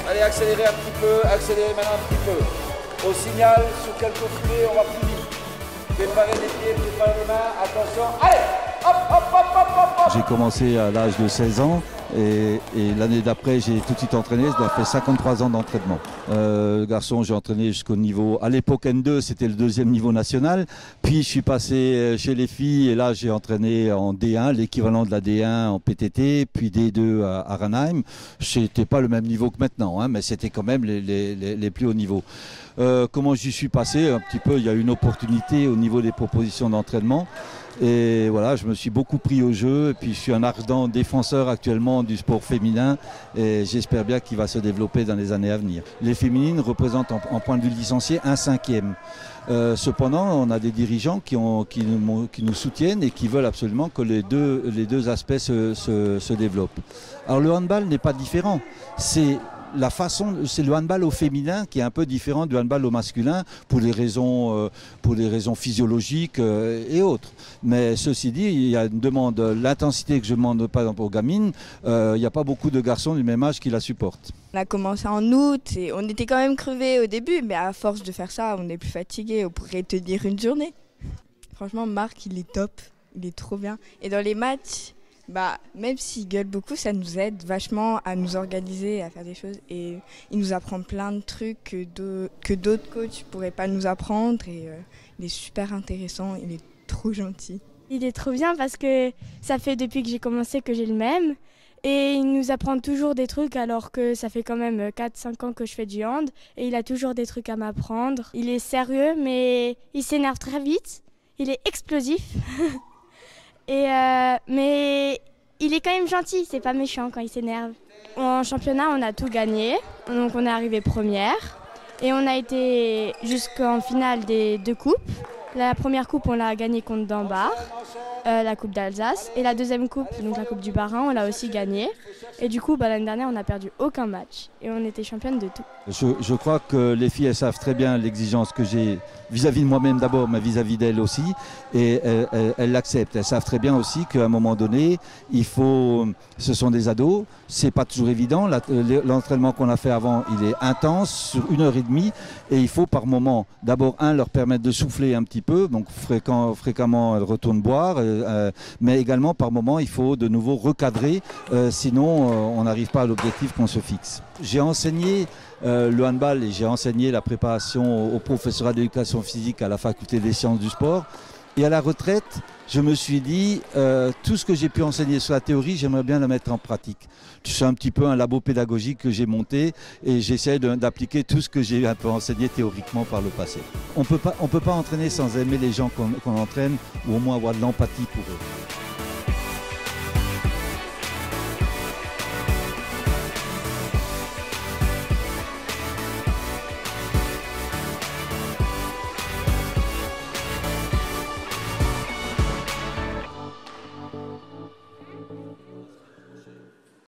Allez, accélérez un petit peu, accélérez maintenant un petit peu. Au signal, sur quelques foulées, on va plus vite. Préparez les pieds, préparez les mains, attention. Allez, hop, hop, hop, hop, hop, hop. J'ai commencé à l'âge de 16 ans et l'année d'après, j'ai tout de suite entraîné. Ça fait 53 ans d'entraînement. Garçon, j'ai entraîné jusqu'au niveau, à l'époque N2, c'était le deuxième niveau national. Puis je suis passé chez les filles et là, j'ai entraîné en D1, l'équivalent de la D1 en PTT, puis D2 à Ranheim. C'était pas le même niveau que maintenant, hein, mais c'était quand même les plus hauts niveaux. Comment j'y suis passé? Un petit peu, il y a eu une opportunité au niveau des propositions d'entraînement. Et voilà, je me suis beaucoup pris au jeu et puis je suis un ardent défenseur actuellement du sport féminin et j'espère bien qu'il va se développer dans les années à venir. Les féminines représentent en point de vue licencié un 5e. Cependant, on a des dirigeants qui nous soutiennent et qui veulent absolument que les deux aspects se développent. Alors le handball n'est pas différent. C'est le handball au féminin qui est un peu différent du handball au masculin pour des raisons physiologiques et autres. Mais ceci dit, il y a une demande, l'intensité que je demande par exemple aux gamines, il n'y a pas beaucoup de garçons du même âge qui la supportent. On a commencé en août et on était quand même crevés au début, mais à force de faire ça, on est plus fatigué, on pourrait tenir une journée. Franchement, Marc, il est top, il est trop bien. Et dans les matchs, même s'il gueule beaucoup, ça nous aide vachement à nous organiser, à faire des choses. Et il nous apprend plein de trucs que d'autres coachs ne pourraient pas nous apprendre. Et il est super intéressant, il est trop gentil. Il est trop bien parce que ça fait depuis que j'ai commencé que j'ai le même. Et il nous apprend toujours des trucs alors que ça fait quand même 4-5 ans que je fais du hand. Et il a toujours des trucs à m'apprendre. Il est sérieux mais il s'énerve très vite. Il est explosif. Mais il est quand même gentil, c'est pas méchant quand il s'énerve. En championnat, on a tout gagné, donc on est arrivé première et on a été jusqu'en finale des 2 coupes. La première coupe, on l'a gagnée contre Dambar, la coupe d'Alsace, et la deuxième coupe, donc la coupe du Bas-Rhin, on l'a aussi gagnée. Et du coup, l'année dernière, on n'a perdu aucun match et on était championne de tout. Je crois que les filles, elles savent très bien l'exigence que j'ai vis-à-vis de moi-même d'abord, mais vis-à-vis d'elles aussi. Et elles l'acceptent. Elles savent très bien aussi qu'à un moment donné, ce sont des ados. C'est pas toujours évident. L'entraînement qu'on a fait avant, il est intense, sur 1h30. Et il faut par moment, d'abord, leur permettre de souffler un petit peu. Donc fréquemment, elles retournent boire. Mais également, par moment, il faut de nouveau recadrer. Sinon, on n'arrive pas à l'objectif qu'on se fixe. J'ai enseigné le handball et j'ai enseigné la préparation au professorat d'éducation physique à la faculté des sciences du sport. Et à la retraite, je me suis dit, tout ce que j'ai pu enseigner sur la théorie, j'aimerais bien la mettre en pratique. C'est un petit peu un labo pédagogique que j'ai monté et j'essaie d'appliquer tout ce que j'ai un peu enseigné théoriquement par le passé. On peut pas entraîner sans aimer les gens qu'on entraîne ou au moins avoir de l'empathie pour eux.